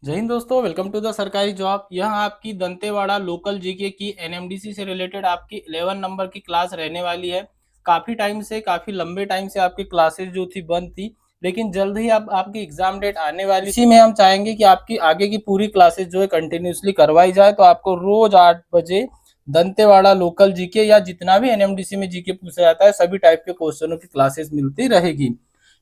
जय हिंद दोस्तों, welcome to the सरकारी जॉब। यह आपकी दंतेवाड़ा लोकल जीके की एनएमडीसी से रिलेटेड आपकी 11 नंबर की क्लास रहने वाली है। काफ़ी टाइम से, काफ़ी लंबे टाइम से आपकी क्लासेस जो थी बंद थी, लेकिन जल्द ही अब आपकी एग्जाम डेट आने वाली। इसी में हम चाहेंगे कि आपकी आगे की पूरी क्लासेस जो है कंटिन्यूसली करवाई जाए। तो आपको रोज 8 बजे दंतेवाड़ा लोकल जीके या जितना भी एनएमडीसी में जीके पूछा जाता है सभी टाइप के क्वेश्चनों की क्लासेस मिलती रहेगी।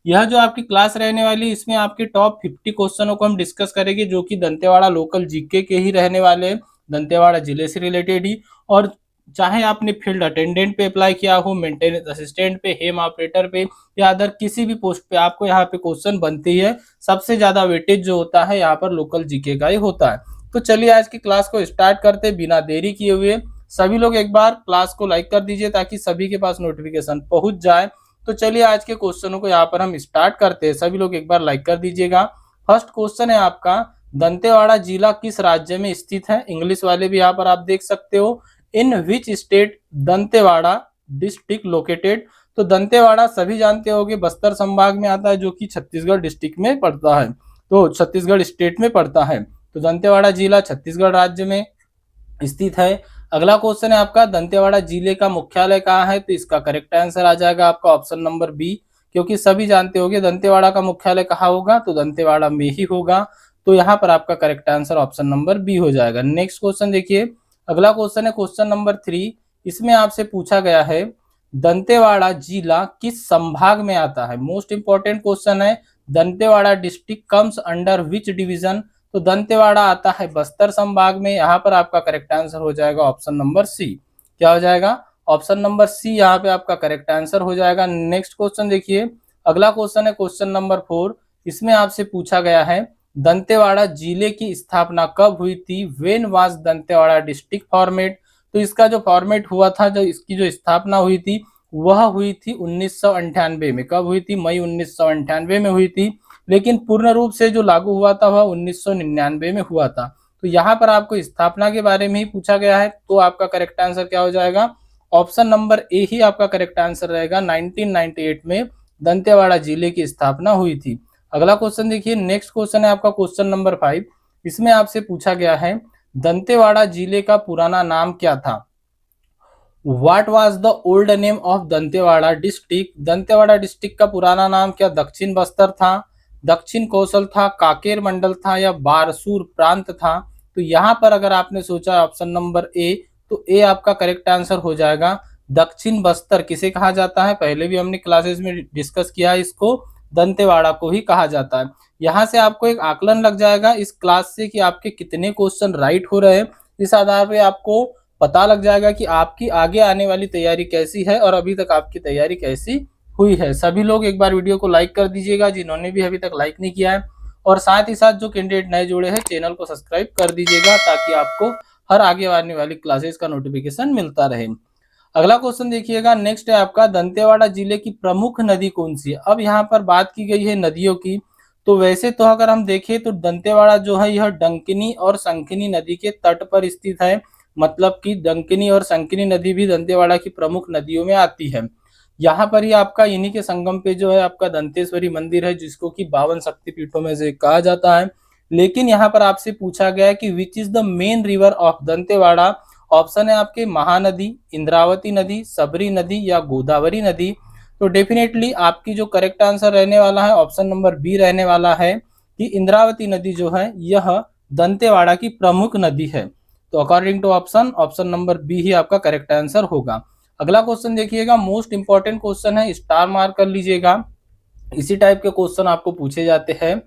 यह जो आपकी क्लास रहने वाली है इसमें आपके टॉप 50 क्वेश्चनों को हम डिस्कस करेंगे, जो कि दंतेवाड़ा लोकल जीके के ही रहने वाले हैं, दंतेवाड़ा जिले से रिलेटेड ही। और चाहे आपने फील्ड अटेंडेंट पे अप्लाई किया हो, मेंटेनेंस असिस्टेंट पे, हेम ऑपरेटर पे या अदर किसी भी पोस्ट पे आपको यहाँ पे क्वेश्चन बनती है, सबसे ज्यादा वेटेज जो होता है यहाँ पर लोकल जीके का ही होता है। तो चलिए आज की क्लास को स्टार्ट करते बिना देरी किए हुए। सभी लोग एक बार क्लास को लाइक कर दीजिए ताकि सभी के पास नोटिफिकेशन पहुंच जाए। तो चलिए आज के क्वेश्चनों को यहाँ पर हम स्टार्ट करते हैं। सभी लोग एक बार लाइक कर दीजिएगा। फर्स्ट क्वेश्चन है आपका, दंतेवाड़ा जिला किस राज्य में स्थित है? इंग्लिश वाले भी यहाँ पर आप देख सकते हो। In which state Dantewada district located? तो दंतेवाड़ा सभी जानते होंगे बस्तर संभाग में आता है, जो कि छत्तीसगढ़ डिस्ट्रिक्ट में पड़ता है, तो छत्तीसगढ़ स्टेट में पड़ता है। तो दंतेवाड़ा जिला छत्तीसगढ़ राज्य में स्थित है। अगला क्वेश्चन है आपका, दंतेवाड़ा जिले का मुख्यालय कहाँ है? तो इसका करेक्ट आंसर आ जाएगा आपका ऑप्शन नंबर बी, क्योंकि सभी जानते होंगे दंतेवाड़ा का मुख्यालय कहाँ होगा, तो दंतेवाड़ा में ही होगा। तो यहाँ पर आपका correct answer option number B हो जाएगा। नेक्स्ट क्वेश्चन देखिए, अगला क्वेश्चन है क्वेश्चन नंबर 3। इसमें आपसे पूछा गया है दंतेवाड़ा जिला किस संभाग में आता है? मोस्ट इंपॉर्टेंट क्वेश्चन है। Dantewada district comes under which division? तो दंतेवाड़ा आता है बस्तर संभाग में। यहाँ पर आपका करेक्ट आंसर हो जाएगा ऑप्शन नंबर सी। क्या हो जाएगा? ऑप्शन नंबर सी यहाँ पे आपका करेक्ट आंसर हो जाएगा। नेक्स्ट क्वेश्चन देखिए, अगला क्वेश्चन है क्वेश्चन नंबर 4। इसमें आपसे पूछा गया है दंतेवाड़ा जिले की स्थापना कब हुई थी? When was Dantewada district format? तो इसका जो फॉर्मेट हुआ था, जो इसकी जो स्थापना हुई थी, वह हुई थी 1998 में। कब हुई थी? मई 1998 में हुई थी। लेकिन पूर्ण रूप से जो लागू हुआ था वह 1999 में हुआ था। तो यहाँ पर आपको स्थापना के बारे में ही पूछा गया है, तो आपका करेक्ट आंसर क्या हो जाएगा? ऑप्शन नंबर ए ही आपका करेक्ट आंसर रहेगा। 1998 में दंतेवाड़ा जिले की स्थापना हुई थी। अगला क्वेश्चन देखिए, नेक्स्ट क्वेश्चन है आपका क्वेश्चन नंबर 5। इसमें आपसे पूछा गया है दंतेवाड़ा जिले का पुराना नाम क्या था? What was the old name of Dantewada district? Dantewada district का पुराना नाम क्या दक्षिण बस्तर था, दक्षिण कौशल था, काकेर मंडल था या बारसूर प्रांत था? तो यहाँ पर अगर आपने सोचा ऑप्शन नंबर ए, तो ए आपका करेक्ट आंसर हो जाएगा। दक्षिण बस्तर किसे कहा जाता है? पहले भी हमने क्लासेस में डिस्कस किया है, इसको दंतेवाड़ा को ही कहा जाता है। यहाँ से आपको एक आकलन लग जाएगा इस क्लास से कि आपके कितने क्वेश्चन राइट हो रहे हैं। इस आधार पे आपको पता लग जाएगा कि आपकी आगे आने वाली तैयारी कैसी है और अभी तक आपकी तैयारी कैसी हुई है। सभी लोग एक बार वीडियो को लाइक कर दीजिएगा जिन्होंने भी अभी तक लाइक नहीं किया है, और साथ ही साथ जो कैंडिडेट नए जुड़े हैं चैनल को सब्सक्राइब कर दीजिएगा ताकि आपको हर आगे आने वाली क्लासेस का नोटिफिकेशन मिलता रहे। अगला क्वेश्चन देखिएगा, नेक्स्ट है आपका, दंतेवाड़ा जिले की प्रमुख नदी कौन सी है? अब यहाँ पर बात की गई है नदियों की। तो वैसे तो अगर हम देखें तो दंतेवाड़ा जो है यह डंकिनी और संकिनी नदी के तट पर स्थित है। मतलब कि डंकिनी और संकिनी नदी भी दंतेवाड़ा की प्रमुख नदियों में आती है। यहाँ पर ही आपका इन्हीं के संगम पे जो है आपका दंतेश्वरी मंदिर है, जिसको कि 52 शक्तिपीठों में से कहा जाता है। लेकिन यहाँ पर आपसे पूछा गया है कि विच is the main river of Dantewada? Option है आपके महानदी, इंद्रावती नदी, सबरी नदी या गोदावरी नदी। तो डेफिनेटली आपकी जो करेक्ट आंसर रहने वाला है ऑप्शन नंबर बी रहने वाला है कि इंद्रावती नदी जो है यह दंतेवाड़ा की प्रमुख नदी है। तो according to option, option number B ही आपका करेक्ट आंसर होगा। अगला क्वेश्चन देखिएगा, मोस्ट इंपॉर्टेंट क्वेश्चन है, स्टार मार्क कर लीजिएगा। इसी टाइप के क्वेश्चन आपको पूछे जाते हैं।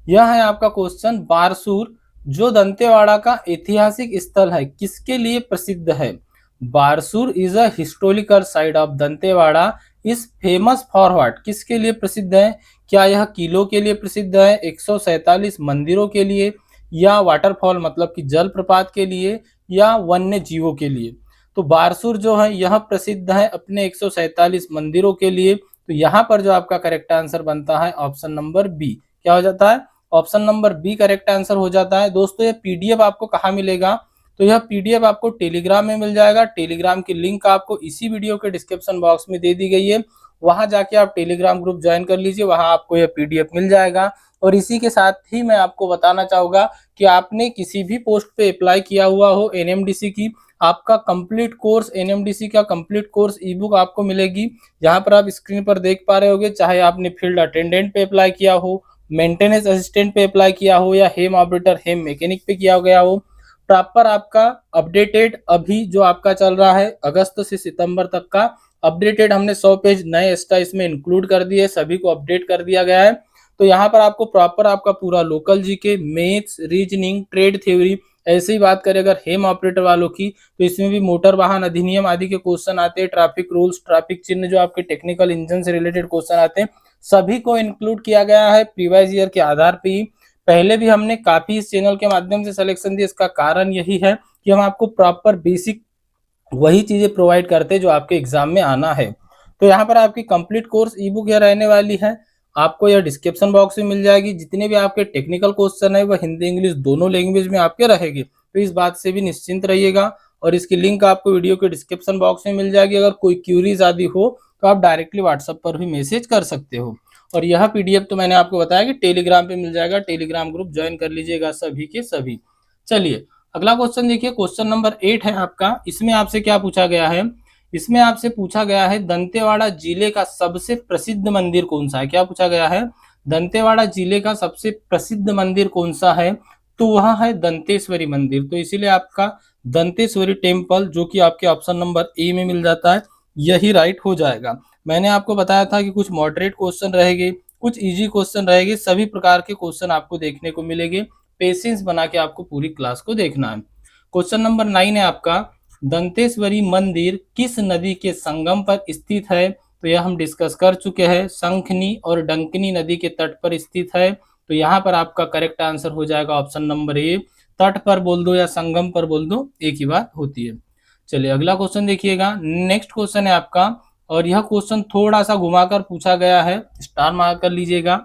यह है आपका क्वेश्चन, बारसूर जो दंतेवाड़ा का ऐतिहासिक स्थल है किसके लिए प्रसिद्ध है? Barsur is a historical site of Dantewada is famous for what? किसके लिए प्रसिद्ध है? क्या यह किलों के लिए प्रसिद्ध है, 147 मंदिरों के लिए, या वाटरफॉल मतलब कि जलप्रपात के लिए, या वन्य जीवों के लिए? तो बारसूर जो है यह प्रसिद्ध है अपने 147 मंदिरों के लिए। तो यहाँ पर जो आपका करेक्ट आंसर बनता है ऑप्शन नंबर बी। क्या हो जाता है? Option number B correct answer हो जाता है। दोस्तों ये पीडीएफ आपको कहाँ मिलेगा? तो यह पीडीएफ आपको टेलीग्राम में मिल जाएगा। टेलीग्राम की लिंक आपको इसी वीडियो के डिस्क्रिप्शन बॉक्स में दे दी गई है। वहां जाके आप टेलीग्राम ग्रुप ज्वाइन कर लीजिए, वहां आपको यह पीडीएफ मिल जाएगा। और इसी के साथ ही मैं आपको बताना चाहूँगा कि आपने किसी भी पोस्ट पे अप्लाई किया हुआ हो एनएमडीसी की, आपका कंप्लीट कोर्स एनएमडीसी का कंप्लीट कोर्स ई बुक आपको मिलेगी। जहाँ पर आप स्क्रीन पर देख पा रहे होगे, चाहे आपने फील्ड अटेंडेंट पे अप्लाई किया हो, मेंटेनेंस असिस्टेंट पे अप्लाई किया हो या हेम ऑपरेटर हेम मैकेनिक पे किया गया हो, प्रॉपर आपका अपडेटेड अभी जो आपका चल रहा है अगस्त से सितंबर तक का अपडेटेड हमने 100 पेज नए एक्स्ट्रा इसमें इंक्लूड कर दिए, सभी को अपडेट कर दिया गया है। तो यहाँ पर आपको प्रॉपर आपका पूरा local GK, maths, reasoning, trade theory, ऐसे ही बात करें अगर हेम ऑपरेटर वालों की तो इसमें भी मोटर वाहन अधिनियम आदि के क्वेश्चन आते हैं, ट्रैफिक रूल्स, ट्रैफिक चिन्ह जो आपके टेक्निकल इंजन से रिलेटेड क्वेश्चन आते हैं, सभी को इंक्लूड किया गया है प्रीवियस ईयर के आधार पर ही। पहले भी हमने काफी इस चैनल के माध्यम से सिलेक्शन दिया, इसका कारण यही है कि हम आपको प्रॉपर बेसिक वही चीजें प्रोवाइड करते हैं जो आपके एग्जाम में आना है। तो यहाँ पर आपकी कंप्लीट कोर्स ई बुक यह रहने वाली है, आपको यह डिस्क्रिप्शन बॉक्स में मिल जाएगी। जितने भी आपके टेक्निकल क्वेश्चन है वह हिंदी इंग्लिश दोनों लैंग्वेज में आपके रहेंगे, तो इस बात से भी निश्चिंत रहिएगा। और इसकी लिंक आपको वीडियो के डिस्क्रिप्शन बॉक्स में मिल जाएगी। अगर कोई क्यूरीज आदि हो तो आप डायरेक्टली व्हाट्सएप पर भी मैसेज कर सकते हो। और यह पीडीएफ तो मैंने आपको बताया कि टेलीग्राम पे मिल जाएगा, टेलीग्राम ग्रुप ज्वाइन कर लीजिएगा सभी के सभी। चलिए अगला क्वेश्चन देखिए, क्वेश्चन नंबर 8 है आपका। इसमें आपसे क्या पूछा गया है, इसमें आपसे पूछा गया है दंतेवाड़ा जिले का सबसे प्रसिद्ध मंदिर कौन सा है। क्या पूछा गया है, दंतेवाड़ा जिले का सबसे प्रसिद्ध मंदिर कौन सा है, तो वह है दंतेश्वरी मंदिर। तो इसीलिए आपका दंतेश्वरी टेम्पल जो कि आपके ऑप्शन नंबर ए में मिल जाता है, यही राइट हो जाएगा। मैंने आपको बताया था कि कुछ मॉडरेट क्वेश्चन रहेंगे, कुछ इजी क्वेश्चन रहेंगे, सभी प्रकार के क्वेश्चन आपको देखने को मिलेंगे। पेशेंस बना के आपको पूरी क्लास को देखना है। क्वेश्चन नंबर 9 है आपका, दंतेश्वरी मंदिर किस नदी के संगम पर स्थित है। तो यह हम डिस्कस कर चुके हैं, शंखनी और डंकिनी नदी के तट पर स्थित है। तो यहाँ पर आपका करेक्ट आंसर हो जाएगा ऑप्शन नंबर ए। तट पर बोल दो या संगम पर बोल दो, एक ही बात होती है। चलिए अगला क्वेश्चन देखिएगा, नेक्स्ट क्वेश्चन है आपका, और यह क्वेश्चन थोड़ा सा घुमाकर पूछा गया है, स्टार मार्क कर लीजिएगा।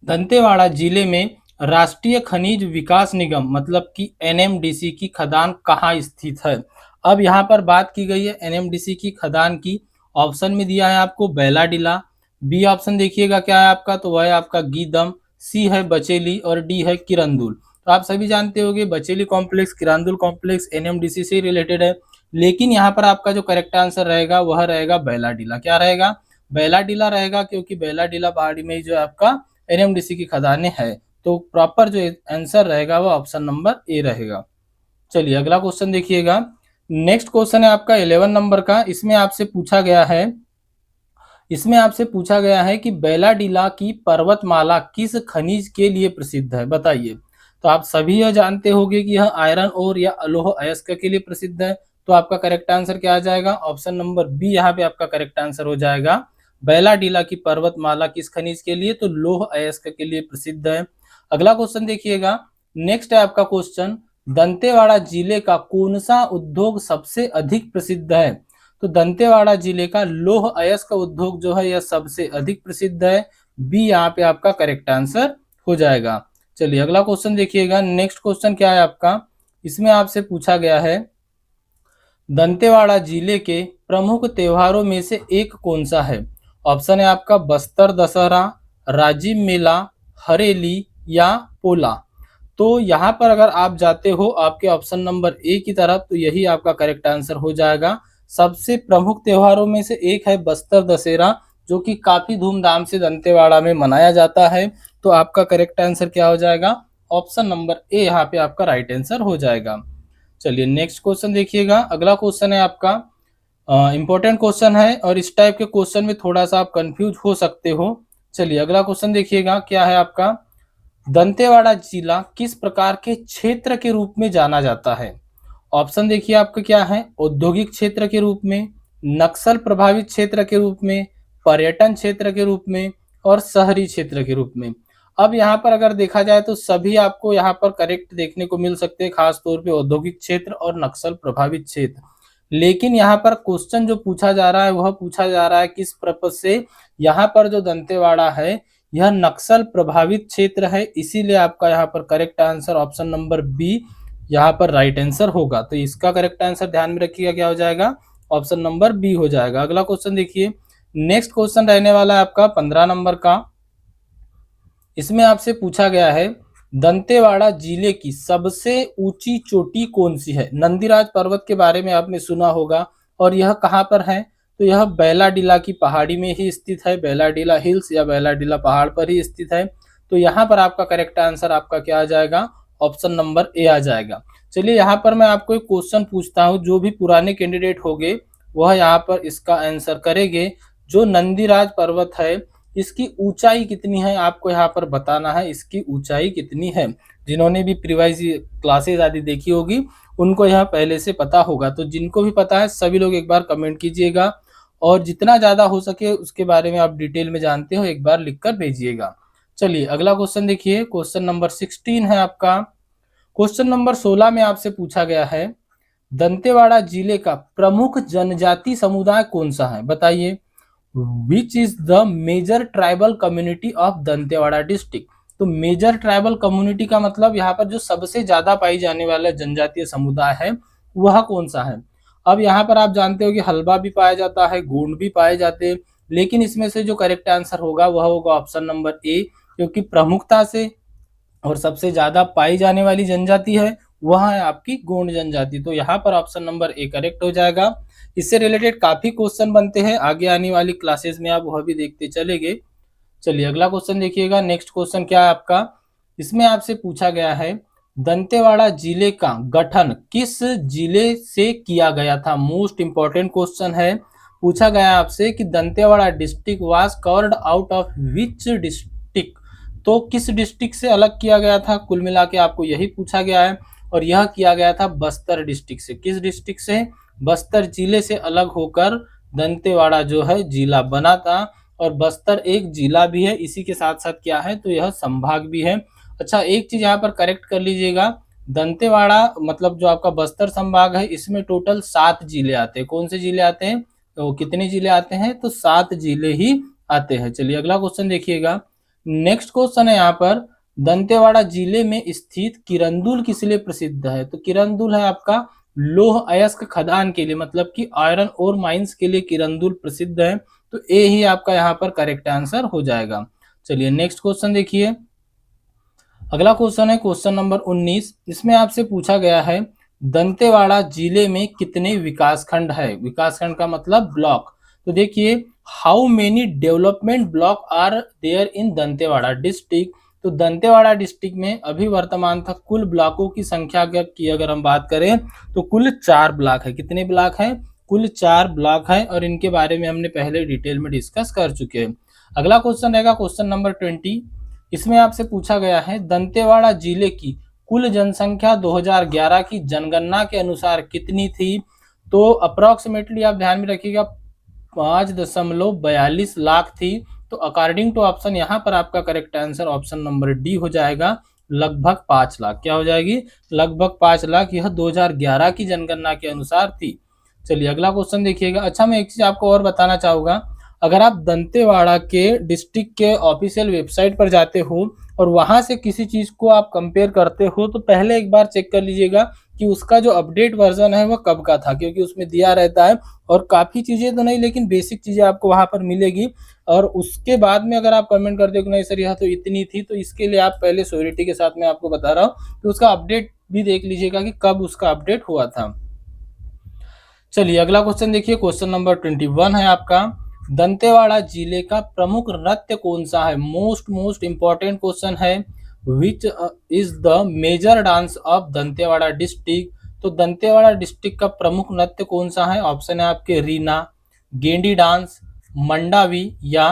दंतेवाड़ा जिले में राष्ट्रीय खनिज विकास निगम मतलब कि एनएमडीसी की खदान कहाँ स्थित है। अब यहाँ पर बात की गई है एनएमडीसी की खदान की। ऑप्शन में दिया है आपको बैलाडीला, बी ऑप्शन देखिएगा क्या है आपका, तो वह है आपका गीदम, सी है बचेली और डी है किरंदुल। तो आप सभी जानते होंगे Bacheli complex, Kirandul complex NMDC से रिलेटेड है, लेकिन यहाँ पर आपका जो करेक्ट आंसर रहेगा वह रहेगा बैलाडीला। क्या रहेगा, बैलाडीला रहेगा, क्योंकि बैलाडीला पहाड़ी में जो है आपका एनएमडीसी की खदानें है। तो प्रॉपर जो आंसर रहेगा वो ऑप्शन नंबर ए रहेगा। चलिए अगला क्वेश्चन देखिएगा, नेक्स्ट क्वेश्चन है आपका 11 नंबर का। इसमें आपसे पूछा गया है कि बैलाडीला की पर्वतमाला किस खनिज के लिए प्रसिद्ध है, बताइए। तो आप सभी यह जानते होंगे कि यह आयरन और या अलोह अयस्क के लिए प्रसिद्ध है। तो आपका करेक्ट आंसर क्या आ जाएगा, ऑप्शन नंबर बी यहाँ पे आपका करेक्ट आंसर हो जाएगा। बैलाडीला की पर्वतमाला किस खनिज के लिए, तो लोह अयस्क के लिए प्रसिद्ध है। अगला क्वेश्चन देखिएगा, नेक्स्ट है आपका क्वेश्चन, दंतेवाड़ा जिले का कौन सा उद्योग सबसे अधिक प्रसिद्ध है। तो दंतेवाड़ा जिले का लोह अयस्क उद्योग जो है यह सबसे अधिक प्रसिद्ध है। बी यहाँ पे आपका करेक्ट आंसर हो जाएगा। चलिए अगला क्वेश्चन देखिएगा, नेक्स्ट क्वेश्चन क्या है आपका। इसमें आपसे पूछा गया है दंतेवाड़ा जिले के प्रमुख त्योहारों में से एक कौन सा है। ऑप्शन है आपका बस्तर दशहरा, राजिम मेला, हरेली या पोला। तो यहाँ पर अगर आप जाते हो आपके ऑप्शन नंबर ए की तरफ, तो यही आपका करेक्ट आंसर हो जाएगा। सबसे प्रमुख त्योहारों में से एक है बस्तर दशहरा, जो कि काफी धूमधाम से दंतेवाड़ा में मनाया जाता है। तो आपका करेक्ट आंसर क्या हो जाएगा, ऑप्शन नंबर ए यहाँ पे आपका राइट आंसर हो जाएगा। चलिए नेक्स्ट क्वेश्चन देखिएगा, अगला क्वेश्चन है आपका इंपॉर्टेंट क्वेश्चन है, और इस टाइप के क्वेश्चन में थोड़ा सा आप कंफ्यूज हो सकते हो। चलिए अगला क्वेश्चन देखिएगा, क्या है आपका, दंतेवाड़ा जिला किस प्रकार के क्षेत्र के रूप में जाना जाता है। ऑप्शन देखिए आपका क्या है, औद्योगिक क्षेत्र के रूप में, नक्सल प्रभावित क्षेत्र के रूप में, पर्यटन क्षेत्र के रूप में और शहरी क्षेत्र के रूप में। अब यहाँ पर अगर देखा जाए तो सभी आपको यहाँ पर करेक्ट देखने को मिल सकते हैं, खास तौर पे औद्योगिक क्षेत्र और नक्सल प्रभावित क्षेत्र। लेकिन यहाँ पर क्वेश्चन जो पूछा जा रहा है वह पूछा जा रहा है किस पर्पज से। यहाँ पर जो दंतेवाड़ा है यह नक्सल प्रभावित क्षेत्र है, इसीलिए आपका यहाँ पर correct answer option number B यहाँ पर राइट आंसर होगा। तो इसका करेक्ट आंसर ध्यान में रखिएगा, क्या हो जाएगा, ऑप्शन नंबर बी हो जाएगा। अगला क्वेश्चन देखिए, नेक्स्ट क्वेश्चन रहने वाला है आपका 15 नंबर का। इसमें आपसे पूछा गया है दंतेवाड़ा जिले की सबसे ऊंची चोटी कौन सी है। नंदीराज पर्वत के बारे में आपने सुना होगा, और यह कहाँ पर है, तो यह बैलाडीला की पहाड़ी में ही स्थित है। बैलाडीला हिल्स या बैलाडीला पहाड़ पर ही स्थित है। तो यहाँ पर आपका करेक्ट आंसर आपका क्या आ जाएगा, ऑप्शन नंबर ए आ जाएगा। चलिए यहाँ पर मैं आपको एक क्वेश्चन पूछता हूँ, जो भी पुराने कैंडिडेट होंगे वह यहाँ पर इसका आंसर करेंगे। जो नंदीराज पर्वत है इसकी ऊंचाई कितनी है, आपको यहाँ पर बताना है इसकी ऊंचाई कितनी है। जिन्होंने भी प्रीवाइज क्लासेस आदि देखी होगी उनको यह पहले से पता होगा। तो जिनको भी पता है सभी लोग एक बार कमेंट कीजिएगा, और जितना ज्यादा हो सके उसके बारे में आप डिटेल में जानते हो एक बार लिखकर भेजिएगा। चलिए अगला क्वेश्चन देखिए, क्वेश्चन नंबर 16 है आपका। क्वेश्चन नंबर 16 में आपसे पूछा गया है दंतेवाड़ा जिले का प्रमुख जनजाति समुदाय कौन सा है, बताइए। Which is the major tribal community of Dantewada district. तो मेजर ट्राइबल कम्युनिटी का मतलब यहाँ पर जो सबसे ज्यादा पाई जाने वाला जनजातीय समुदाय है वह कौन सा है। अब यहाँ पर आप जानते हो कि हल्बा भी पाया जाता है, गोंड भी पाए जाते हैं, लेकिन इसमें से जो करेक्ट आंसर होगा वह होगा ऑप्शन नंबर ए, क्योंकि प्रमुखता से और सबसे ज्यादा पाई जाने वाली जनजाति है वह है आपकी गोंड जनजाति। तो यहाँ पर ऑप्शन नंबर ए करेक्ट हो जाएगा। इससे रिलेटेड काफी क्वेश्चन बनते हैं, आगे आने वाली क्लासेस में आप वह भी देखते चलेंगे। चलिए अगला क्वेश्चन देखिएगा। नेक्स्ट क्वेश्चन क्या है आपका, इसमें आपसे पूछा गया है दंतेवाड़ा जिले का गठन किस जिले से किया गया था। मोस्ट इंपॉर्टेंट क्वेश्चन है। पूछा गया आपसे कि Dantewada district was curved out of which district. तो किस डिस्ट्रिक्ट से अलग किया गया था, कुल मिला के आपको यही पूछा गया है, और यह किया गया था बस्तर डिस्ट्रिक्ट से। किस डिस्ट्रिक्ट से, बस्तर जिले से अलग होकर दंतेवाड़ा जो है जिला बना था। और बस्तर एक जिला भी है, इसी के साथ साथ क्या है, तो यह संभाग भी है। अच्छा एक चीज यहाँ पर करेक्ट कर लीजिएगा, दंतेवाड़ा मतलब जो आपका बस्तर संभाग है इसमें टोटल 7 जिले आते हैं। कौन से जिले आते हैं, तो कितने जिले आते हैं, तो 7 जिले ही आते हैं। चलिए अगला क्वेश्चन देखिएगा। नेक्स्ट क्वेश्चन है यहाँ पर दंतेवाड़ा जिले में स्थित किरंदुल किस लिए प्रसिद्ध है। तो किरंदुल है आपका लोह अयस्क खदान के लिए, मतलब कि आयरन और माइंस के लिए किरंदुल प्रसिद्ध है। तो ए ही आपका यहाँ पर करेक्ट आंसर हो जाएगा। चलिए नेक्स्ट क्वेश्चन देखिए। अगला क्वेश्चन है क्वेश्चन नंबर 19। इसमें आपसे पूछा गया है दंतेवाड़ा जिले में कितने विकासखंड है। विकासखंड का मतलब ब्लॉक। तो देखिए how many development block are there in Dantewada district. तो दंतेवाड़ा डिस्ट्रिक्ट में अभी वर्तमान तक कुल ब्लॉकों की संख्या की अगर हम बात करें तो कुल 4 ब्लॉक है। कितने ब्लॉक है, कुल 4 ब्लॉक है, और इनके बारे में हमने पहले डिटेल में डिस्कस कर चुके हैं। अगला क्वेश्चन रहेगा क्वेश्चन नंबर 20। इसमें आपसे पूछा गया है दंतेवाड़ा जिले की कुल जनसंख्या 2011 की जनगणना के अनुसार कितनी थी। तो अप्रोक्सीमेटली आप ध्यान में रखिएगा 5.42 लाख थी। तो अकॉर्डिंग टू ऑप्शन यहाँ पर आपका correct answer option number D हो जाएगा, लगभग 5 लाख। क्या हो जाएगी, लगभग 5 लाख। यह 2011 की जनगणना के अनुसार थी। चलिए अगला क्वेश्चन देखिएगा। अच्छा मैं एक चीज आपको और बताना चाहूंगा, अगर आप दंतेवाड़ा के डिस्ट्रिक्ट के ऑफिशियल वेबसाइट पर जाते हो और वहां से किसी चीज को आप कंपेयर करते हो तो पहले एक बार चेक कर लीजिएगा कि उसका जो अपडेट वर्जन है वह कब का था, क्योंकि उसमें दिया रहता है, और काफी चीजें तो नहीं लेकिन बेसिक चीजें आपको वहां पर मिलेगी। और उसके बाद में अगर आप कमेंट करते हो कि नहीं सर यह तो इतनी थी, तो इसके लिए आप पहले श्योरिटी के साथ में आपको बता रहा हूँ कि उसका अपडेट भी देख लीजिएगा कि कब उसका अपडेट हुआ था। चलिए अगला क्वेश्चन देखिए, क्वेश्चन नंबर 21 है आपका दंतेवाड़ा जिले का प्रमुख नृत्य कौन सा है। मोस्ट इंपॉर्टेंट क्वेश्चन है। Which is the major dance of Dantewada district. तो दंतेवाड़ा डिस्ट्रिक्ट का प्रमुख नृत्य कौन सा है। ऑप्शन है आपके रीना, गेंडी डांस, मंडावी या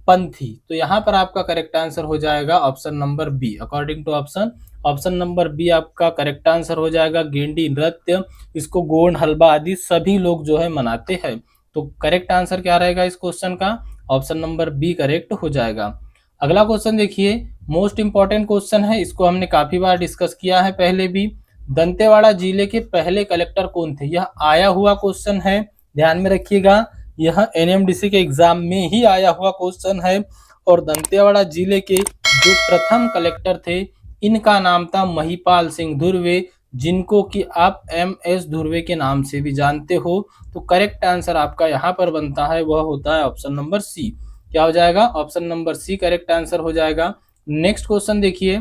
पंथी। तो यहाँ पर आपका करेक्ट आंसर हो जाएगा option number B. According to option number B आपका करेक्ट आंसर हो जाएगा गेंडी नृत्य। इसको गोंड हलबा आदि सभी लोग जो है मनाते हैं। तो करेक्ट आंसर क्या रहेगा इस क्वेश्चन का, ऑप्शन नंबर बी करेक्ट हो जाएगा। अगला क्वेश्चन देखिए, मोस्ट इंपॉर्टेंट क्वेश्चन है, इसको हमने काफी बार डिस्कस किया है पहले भी। दंतेवाड़ा जिले के पहले कलेक्टर कौन थे। यह आया हुआ क्वेश्चन है, ध्यान में रखिएगा, यह एनएमडीसी के एग्जाम में ही आया हुआ क्वेश्चन है। और दंतेवाड़ा जिले के जो प्रथम कलेक्टर थे इनका नाम था महिपाल सिंह धुर्वे, जिनको कि आप MS धुर्वे के नाम से भी जानते हो। तो करेक्ट आंसर आपका यहाँ पर बनता है वह होता है ऑप्शन नंबर सी। क्या हो जाएगा, option number C correct answer हो जाएगा। नेक्स्ट क्वेश्चन देखिए,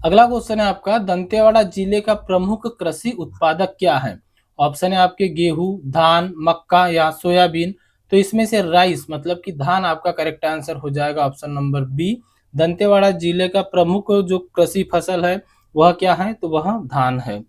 अगला क्वेश्चन है आपका, दंतेवाड़ा जिले का प्रमुख कृषि उत्पादक क्या है? ऑप्शन है आपके गेहूं, धान, मक्का या सोयाबीन। तो इसमें से राइस मतलब कि धान आपका करेक्ट आंसर हो जाएगा, ऑप्शन नंबर बी। दंतेवाड़ा जिले का प्रमुख जो कृषि फसल है वह क्या है? तो वह धान है।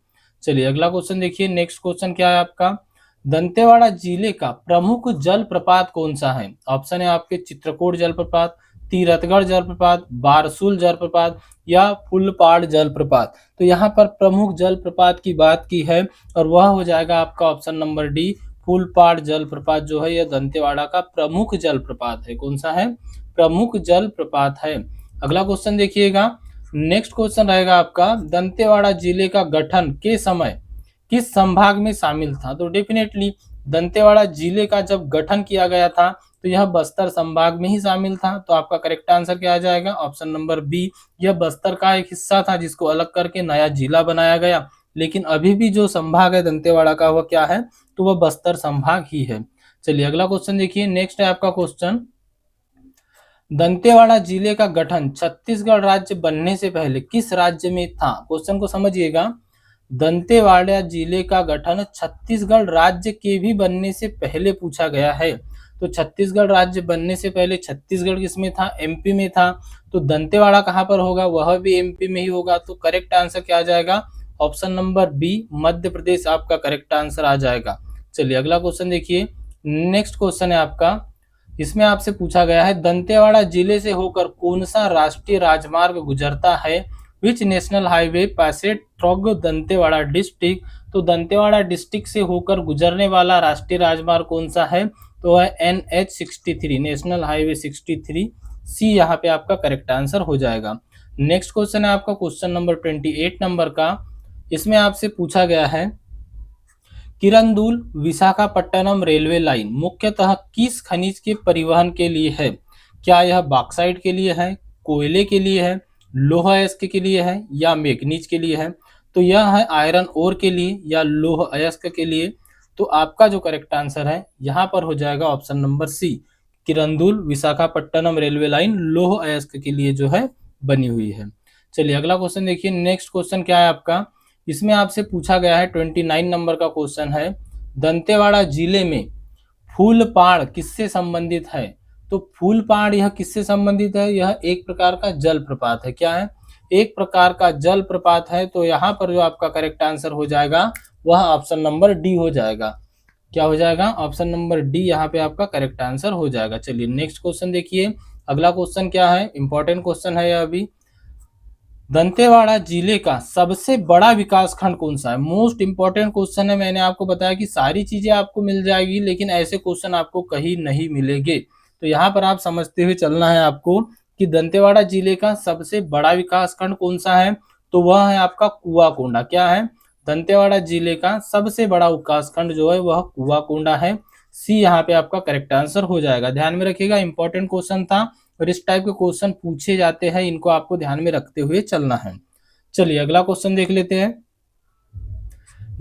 चलिए अगला क्वेश्चन देखिए, नेक्स्ट क्वेश्चन क्या है आपका, दंतेवाड़ा जिले का प्रमुख जलप्रपात कौन सा है? ऑप्शन है आपके चित्रकूट जलप्रपात, तीरथगढ़ जलप्रपात, बारसूल जलप्रपात या फुलपाड़ जलप्रपात। तो यहाँ पर प्रमुख जलप्रपात की बात की है और वह हो जाएगा आपका ऑप्शन नंबर डी, फुलपाड़ जलप्रपात जो है यह दंतेवाड़ा का प्रमुख जलप्रपात है। कौन सा है? प्रमुख जलप्रपात है। अगला क्वेश्चन देखिएगा, नेक्स्ट क्वेश्चन रहेगा आपका, दंतेवाड़ा जिले का गठन के समय किस संभाग में शामिल था? तो डेफिनेटली दंतेवाड़ा जिले का जब गठन किया गया था तो यह बस्तर संभाग में ही शामिल था। तो आपका करेक्ट आंसर क्या आ जाएगा? ऑप्शन नंबर बी, यह बस्तर का एक हिस्सा था जिसको अलग करके नया जिला बनाया गया। लेकिन अभी भी जो संभाग है दंतेवाड़ा का वह क्या है? तो वह बस्तर संभाग ही है। चलिए अगला क्वेश्चन देखिए, नेक्स्ट है आपका क्वेश्चन, दंतेवाड़ा जिले का गठन छत्तीसगढ़ राज्य बनने से पहले किस राज्य में था? क्वेश्चन को समझिएगा, दंतेवाड़ा जिले का गठन छत्तीसगढ़ राज्य के भी बनने से पहले पूछा गया है। तो छत्तीसगढ़ राज्य बनने से पहले छत्तीसगढ़ किसमें था? एमपी में था। तो दंतेवाड़ा कहां पर होगा? वह भी एमपी में ही होगा। तो करेक्ट आंसर क्या आ जाएगा? Option number B, Madhya Pradesh आपका करेक्ट आंसर आ जाएगा। चलिए अगला क्वेश्चन देखिए, नेक्स्ट क्वेश्चन है आपका, इसमें आपसे पूछा गया है, दंतेवाड़ा जिले से होकर कौन सा राष्ट्रीय राजमार्ग गुजरता है? Which national highway passage through Dantewada district? तो दंतेवाड़ा डिस्ट्रिक्ट से होकर गुजरने वाला राष्ट्रीय राजमार्ग कौन सा है? तो है NH63, नेशनल हाईवे 63। सी यहाँ पे आपका करेक्ट आंसर हो जाएगा। नेक्स्ट क्वेश्चन है आपका क्वेश्चन नंबर 28 नंबर का, इसमें आपसे पूछा गया है, किरंदुल विशाखापट्टनम रेलवे लाइन मुख्यतः किस खनिज के परिवहन के लिए है? क्या यह बॉक्साइट के लिए है, कोयले के लिए है, लोह अयस्क के लिए है या मैग्नीज के लिए है? तो यह है आयरन ओर के लिए या लोह अयस्क के लिए। तो आपका जो करेक्ट आंसर है यहाँ पर हो जाएगा option number C, Kirandul Visakhapatnam railway line लोह अयस्क के लिए जो है बनी हुई है। चलिए अगला क्वेश्चन देखिए, नेक्स्ट क्वेश्चन क्या है आपका, इसमें आपसे पूछा गया है 29 नंबर का क्वेश्चन है, दंतेवाड़ा जिले में फूलपाड़ किससे संबंधित है? तो फूलपाड़ यह किससे संबंधित है? यह एक प्रकार का जलप्रपात है। क्या है? एक प्रकार का जलप्रपात है। तो यहाँ पर जो आपका करेक्ट आंसर हो जाएगा वह ऑप्शन नंबर डी हो जाएगा। क्या हो जाएगा? ऑप्शन नंबर डी यहाँ पे आपका करेक्ट आंसर हो जाएगा। चलिए नेक्स्ट क्वेश्चन देखिए, अगला क्वेश्चन क्या है, इंपॉर्टेंट क्वेश्चन है यह अभी, दंतेवाड़ा जिले का सबसे बड़ा विकास खंड कौन सा है? मोस्ट इंपॉर्टेंट क्वेश्चन है। मैंने आपको बताया कि सारी चीजें आपको मिल जाएगी लेकिन ऐसे क्वेश्चन आपको कहीं नहीं मिलेंगे। तो यहाँ पर आप समझते हुए चलना है आपको कि दंतेवाड़ा जिले का सबसे बड़ा विकास खंड कौन सा है? तो वह है आपका कुआकोंडा। क्या है? दंतेवाड़ा जिले का सबसे बड़ा विकास खंड जो है वह कुआकोंडा है। सी यहाँ पे आपका करेक्ट आंसर हो जाएगा। ध्यान में रखिएगा, इंपॉर्टेंट क्वेश्चन था और इस टाइप के क्वेश्चन पूछे जाते हैं, इनको आपको ध्यान में रखते हुए चलना है। चलिए अगला क्वेश्चन देख लेते हैं।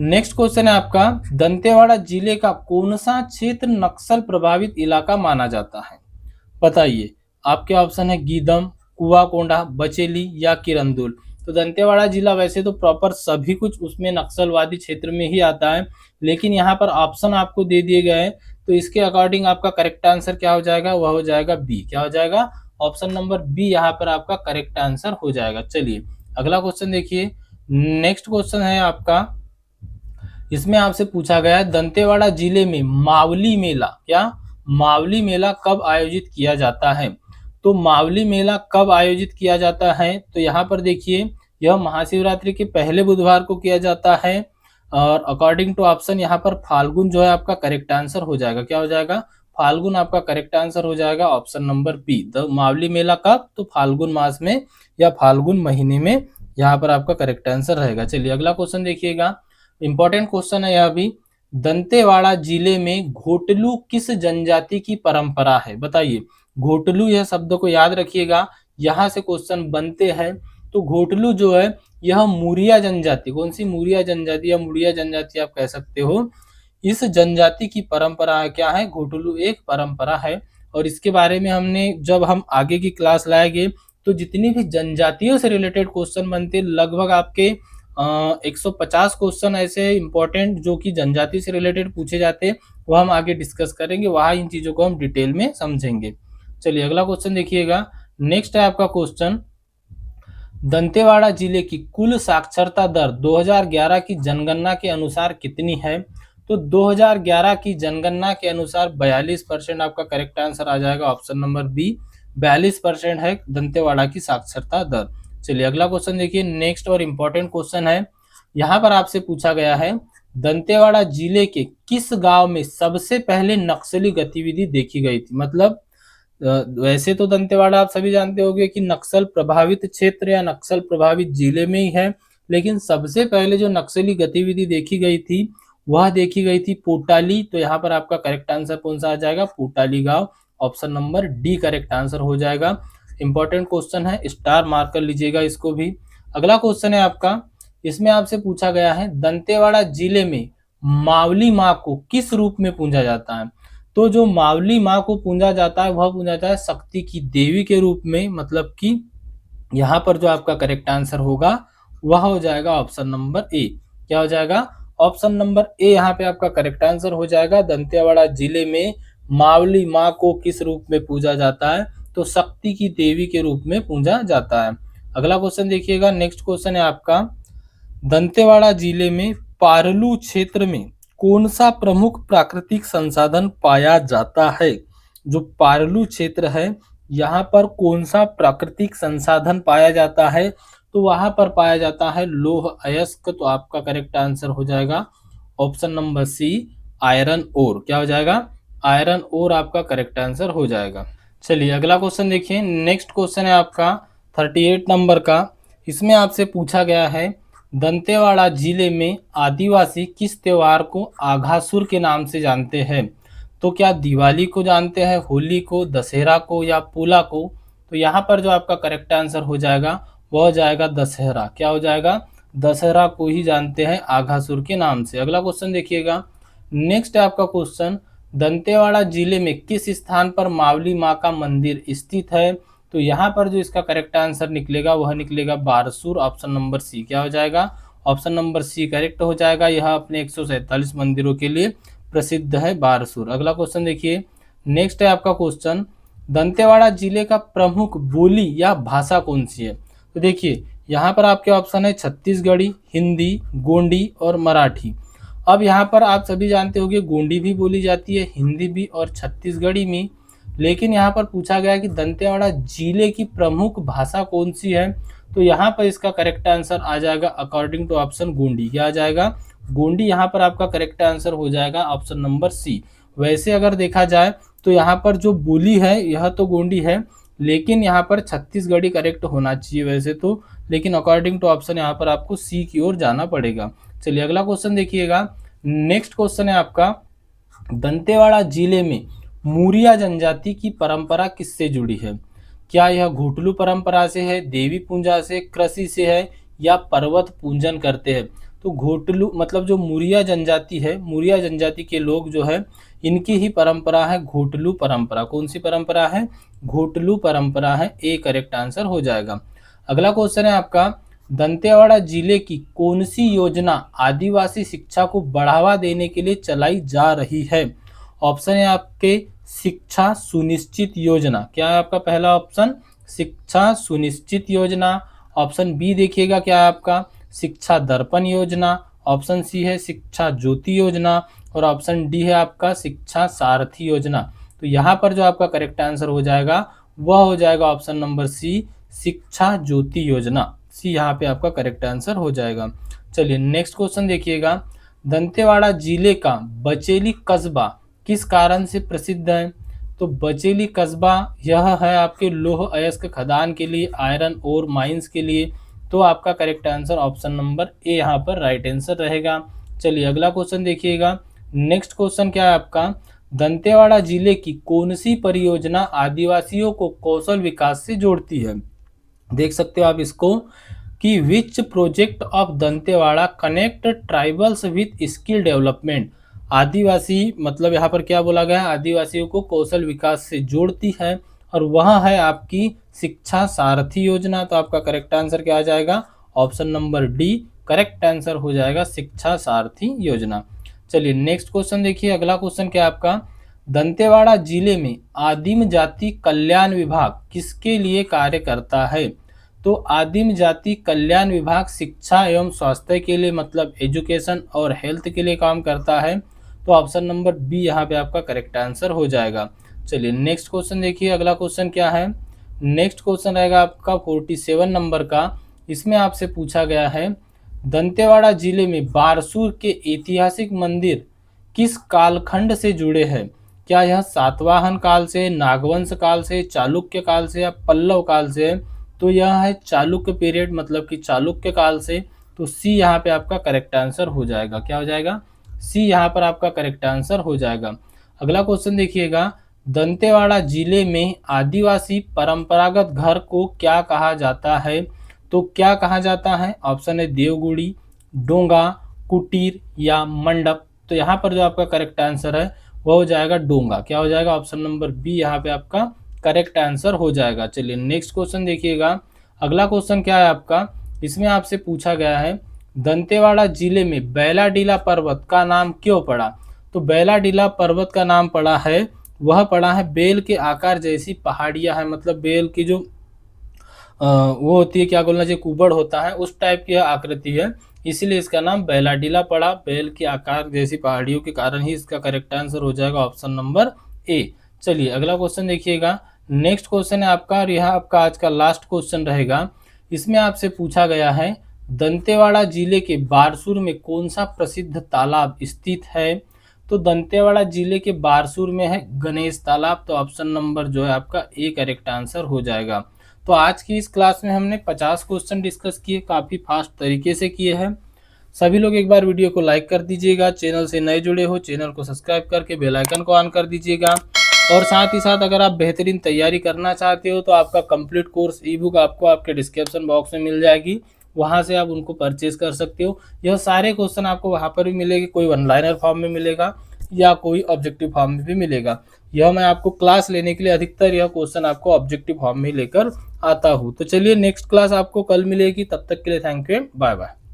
नेक्स्ट क्वेश्चन है आपका, दंतेवाड़ा जिले का कौन सा क्षेत्र नक्सल प्रभावित इलाका माना जाता है? बताइए। आपके ऑप्शन है गीदम, कुआकोंडा, बचेली या किरंदुल। तो दंतेवाड़ा जिला वैसे तो प्रॉपर सभी कुछ उसमें नक्सलवादी क्षेत्र में ही आता है, लेकिन यहाँ पर ऑप्शन आपको दे दिए गए हैं तो इसके अकॉर्डिंग आपका करेक्ट आंसर क्या हो जाएगा? वह हो जाएगा बी। क्या हो जाएगा? ऑप्शन नंबर बी यहाँ पर आपका करेक्ट आंसर हो जाएगा। चलिए अगला क्वेश्चन देखिए, नेक्स्ट क्वेश्चन है आपका, इसमें आपसे पूछा गया है, दंतेवाड़ा जिले में मावली मेला, क्या मावली मेला कब आयोजित किया जाता है? तो मावली मेला कब आयोजित किया जाता है? तो यहाँ पर देखिए, यह महाशिवरात्रि के पहले बुधवार को किया जाता है और अकॉर्डिंग टू ऑप्शन यहाँ पर फाल्गुन जो है आपका करेक्ट आंसर हो जाएगा। क्या हो जाएगा? फाल्गुन आपका करेक्ट आंसर हो जाएगा, option number B. The Mavli Mela कब? तो फाल्गुन मास में या फाल्गुन महीने में यहाँ पर आपका करेक्ट आंसर रहेगा। चलिए अगला क्वेश्चन देखिएगा, इंपॉर्टेंट क्वेश्चन है यह भी, दंतेवाड़ा जिले में घोटलू किस जनजाति की परंपरा है? बताइए। घोटलू यह शब्द को याद रखिएगा, यहाँ से क्वेश्चन बनते हैं। तो घोटलू जो है यह मुरिया जनजाति, कौन सी? मुरिया जनजाति या मुड़िया जनजाति आप कह सकते हो, इस जनजाति की परंपरा है। क्या है? घोटलू एक परंपरा है और इसके बारे में हमने जब हम आगे की क्लास लाएंगे तो जितनी भी जनजातियों से रिलेटेड क्वेश्चन बनते लगभग आपके 150 क्वेश्चन ऐसे इंपॉर्टेंट जो कि जनजाति से रिलेटेड पूछे जाते हैं, वो हम आगे डिस्कस करेंगे, वहाँ इन चीजों को हम डिटेल में समझेंगे। चलिए अगला क्वेश्चन देखिएगा। नेक्स्ट है आपका क्वेश्चन, दंतेवाड़ा जिले की कुल साक्षरता दर 2011 की जनगणना के अनुसार कितनी है? तो 2011 की जनगणना के अनुसार 42% आपका करेक्ट आंसर आ जाएगा, ऑप्शन नंबर बी। 42% है दंतेवाड़ा की साक्षरता दर। चलिए अगला क्वेश्चन देखिए, नेक्स्ट और इम्पोर्टेंट क्वेश्चन है। यहाँ पर आपसे पूछा गया है, दंतेवाड़ा जिले के किस गांव में सबसे पहले नक्सली गतिविधि देखी गई थी? मतलब वैसे तो दंतेवाड़ा आप सभी जानते होंगे कि नक्सल प्रभावित क्षेत्र या नक्सल प्रभावित जिले में ही है, लेकिन सबसे पहले जो नक्सली गतिविधि देखी गई थी वह देखी गई थी पोटाली। तो यहाँ पर आपका करेक्ट आंसर कौन सा आ जाएगा? पोटाली गांव, option number D correct answer हो जाएगा। इंपॉर्टेंट क्वेश्चन है, स्टार मार्क कर लीजिएगा इसको भी। अगला क्वेश्चन है आपका, इसमें आपसे पूछा गया है, दंतेवाड़ा जिले में मावली माँ को किस रूप में पूजा जाता है? तो जो मावली माँ को पूजा जाता है वह पूजा जाता है शक्ति की देवी के रूप में, मतलब कि यहाँ पर जो आपका करेक्ट आंसर होगा वह हो जाएगा ऑप्शन नंबर ए। क्या हो जाएगा? ऑप्शन नंबर ए यहाँ पे आपका करेक्ट आंसर हो जाएगा। दंतेवाड़ा जिले में मावली माँ को किस रूप में पूजा जाता है? तो शक्ति की देवी के रूप में पूजा जाता है। अगला क्वेश्चन देखिएगा, नेक्स्ट क्वेश्चन है आपका, दंतेवाड़ा जिले में पारलू क्षेत्र में कौन सा प्रमुख प्राकृतिक संसाधन पाया जाता है? जो पारलू क्षेत्र है यहाँ पर कौन सा प्राकृतिक संसाधन पाया जाता है? तो वहां पर पाया जाता है लौह अयस्क। तो आपका करेक्ट आंसर हो जाएगा option number C, iron ore. क्या हो जाएगा? आयरन ओर आपका करेक्ट आंसर हो जाएगा। चलिए अगला क्वेश्चन देखिए, नेक्स्ट क्वेश्चन है आपका 38 नंबर का। इसमें आपसे पूछा गया है, दंतेवाड़ा जिले में आदिवासी किस त्योहार को आघासुर के नाम से जानते हैं? तो क्या दिवाली को जानते हैं, होली को, दशहरा को या पोला को? तो यहाँ पर जो आपका करेक्ट आंसर हो जाएगा वह हो जाएगा दशहरा। क्या हो जाएगा? दशहरा को ही जानते हैं आघासुर के नाम से। अगला क्वेश्चन देखिएगा, नेक्स्ट है आपका क्वेश्चन, दंतेवाड़ा जिले में किस स्थान पर मावली माँ का मंदिर स्थित है? तो यहाँ पर जो इसका करेक्ट आंसर निकलेगा वह निकलेगा बारसूर, ऑप्शन नंबर सी। क्या हो जाएगा? ऑप्शन नंबर सी करेक्ट हो जाएगा। यह अपने 147 मंदिरों के लिए प्रसिद्ध है बारसूर। अगला क्वेश्चन देखिए, नेक्स्ट है आपका क्वेश्चन, दंतेवाड़ा जिले का प्रमुख बोली या भाषा कौन सी है? तो देखिए यहाँ पर आपके ऑप्शन है छत्तीसगढ़ी, हिंदी, गोंडी और मराठी। अब यहाँ पर आप सभी जानते होंगे गोंडी भी बोली जाती है, हिंदी भी और छत्तीसगढ़ी में, लेकिन यहाँ पर पूछा गया कि दंतेवाड़ा जिले की प्रमुख भाषा कौन सी है? तो यहाँ पर इसका करेक्ट आंसर आ जाएगा अकॉर्डिंग टू ऑप्शन गोंडी। क्या आ जाएगा? गोंडी यहाँ पर आपका करेक्ट आंसर हो जाएगा ऑप्शन नंबर सी। वैसे अगर देखा जाए तो यहाँ पर जो बोली है यह तो गोंडी है, लेकिन यहाँ पर छत्तीसगढ़ी करेक्ट होना चाहिए वैसे तो, लेकिन अकॉर्डिंग टू ऑप्शन यहाँ पर आपको सी की ओर जाना पड़ेगा। चलिए अगला क्वेश्चन देखिएगा, नेक्स्ट क्वेश्चन है आपका, दंतेवाड़ा जिले में मूरिया जनजाति की परंपरा किससे जुड़ी है? क्या यह घोटलू परंपरा से है, देवी पूजा से, कृषि से है या पर्वत पूजन करते हैं? तो घोटलू मतलब जो मूरिया जनजाति है, मूरिया जनजाति के लोग जो है इनकी ही परंपरा है घोटलू परंपरा। कौन सी परंपरा है? घोटलू परंपरा है, ए करेक्ट आंसर हो जाएगा। अगला क्वेश्चन है आपका, दंतेवाड़ा जिले की कौन सी योजना आदिवासी शिक्षा को बढ़ावा देने के लिए चलाई जा रही है? ऑप्शन है आपके शिक्षा सुनिश्चित योजना। क्या है आपका पहला ऑप्शन? शिक्षा सुनिश्चित योजना। ऑप्शन बी देखिएगा क्या है आपका? शिक्षा दर्पण योजना। ऑप्शन सी है शिक्षा ज्योति योजना और ऑप्शन डी है आपका शिक्षा सारथी योजना। तो यहाँ पर जो आपका करेक्ट आंसर हो जाएगा वह हो जाएगा ऑप्शन नंबर सी, शिक्षा ज्योति योजना। सी यहाँ पे आपका करेक्ट आंसर हो जाएगा। चलिए नेक्स्ट क्वेश्चन देखिएगा, दंतेवाड़ा जिले का बचेली कस्बा किस कारण से प्रसिद्ध है? तो बचेली कस्बा यह है आपके लौह अयस्क खदान के लिए, आयरन और माइंस के लिए। तो आपका correct answer option number A यहाँ पर राइट आंसर रहेगा। चलिए अगला क्वेश्चन देखिएगा, नेक्स्ट क्वेश्चन क्या है आपका, दंतेवाड़ा जिले की कौन सी परियोजना आदिवासियों को कौशल विकास से जोड़ती है? देख सकते हो आप इसको कि which project of Dantewada connect tribals with skill development. आदिवासी मतलब यहाँ पर क्या बोला गया है? आदिवासियों को कौशल विकास से जोड़ती है और वह है आपकी शिक्षा सारथी योजना। तो आपका करेक्ट आंसर क्या आ जाएगा? Option number D correct answer हो जाएगा, शिक्षा सारथी योजना। चलिए नेक्स्ट क्वेश्चन देखिए, अगला क्वेश्चन क्या है आपका, दंतेवाड़ा जिले में आदिम जाति कल्याण विभाग किसके लिए कार्य करता है? तो आदिम जाति कल्याण विभाग शिक्षा एवं स्वास्थ्य के लिए, मतलब एजुकेशन और हेल्थ के लिए काम करता है। तो ऑप्शन नंबर बी यहाँ पे आपका करेक्ट आंसर हो जाएगा। चलिए नेक्स्ट क्वेश्चन देखिए, अगला क्वेश्चन क्या है, नेक्स्ट क्वेश्चन रहेगा आपका 47 नंबर का। इसमें आपसे पूछा गया है, दंतेवाड़ा जिले में बारसूर के ऐतिहासिक मंदिर किस कालखंड से जुड़े हैं? क्या यह सातवाहन काल से, नागवंश काल से, चालुक्य काल से या पल्लव काल से है? तो यह है चालुक्य पीरियड, मतलब कि चालुक्य काल से। तो सी यहाँ पे आपका करेक्ट आंसर हो जाएगा। क्या हो जाएगा? सी यहाँ पर आपका करेक्ट आंसर हो जाएगा। अगला क्वेश्चन देखिएगा, दंतेवाड़ा जिले में आदिवासी परंपरागत घर को क्या कहा जाता है? तो क्या कहा जाता है? ऑप्शन है देवगुड़ी, डोंगा, कुटीर या मंडप। तो यहाँ पर जो आपका करेक्ट आंसर है वह हो जाएगा डोंगा। क्या हो जाएगा? ऑप्शन नंबर बी यहाँ पे आपका करेक्ट आंसर हो जाएगा। चलिए नेक्स्ट क्वेश्चन देखिएगा, अगला क्वेश्चन क्या है आपका, इसमें आपसे पूछा गया है, दंतेवाड़ा जिले में बैलाडीला पर्वत का नाम क्यों पड़ा? तो बैलाडीला पर्वत का नाम पड़ा है, वह पड़ा है बेल के आकार जैसी पहाड़ियां हैं, मतलब बेल की जो वो होती है, क्या बोलना चाहिए, कुबड़ होता है, उस टाइप की आकृति है, इसीलिए इसका नाम बैलाडीला पड़ा। बेल के आकार जैसी पहाड़ियों के कारण ही इसका करेक्ट आंसर हो जाएगा ऑप्शन नंबर ए। चलिए अगला क्वेश्चन देखिएगा, नेक्स्ट क्वेश्चन है आपका, और यह आपका आज का लास्ट क्वेश्चन रहेगा। इसमें आपसे पूछा गया है, दंतेवाड़ा जिले के बारसूर में कौन सा प्रसिद्ध तालाब स्थित है? तो दंतेवाड़ा जिले के बारसूर में है गणेश तालाब। तो ऑप्शन नंबर जो है आपका ए करेक्ट आंसर हो जाएगा। तो आज की इस क्लास में हमने 50 क्वेश्चन डिस्कस किए, काफ़ी फास्ट तरीके से किए हैं। सभी लोग एक बार वीडियो को लाइक कर दीजिएगा, चैनल से नए जुड़े हो चैनल को सब्सक्राइब करके बेल आइकन को ऑन कर दीजिएगा। और साथ ही साथ अगर आप बेहतरीन तैयारी करना चाहते हो तो आपका कंप्लीट कोर्स ई बुक आपको आपके डिस्क्रिप्शन बॉक्स में मिल जाएगी, वहाँ से आप उनको परचेज कर सकते हो। यह सारे क्वेश्चन आपको वहाँ पर भी मिलेंगे, कोई वन लाइनर फॉर्म में मिलेगा या कोई ऑब्जेक्टिव फॉर्म में भी मिलेगा। यह मैं आपको क्लास लेने के लिए अधिकतर यह क्वेश्चन आपको ऑब्जेक्टिव फॉर्म में लेकर आता हूँ। तो चलिए नेक्स्ट क्लास आपको कल मिलेगी, तब तक के लिए थैंक यू, बाय बाय।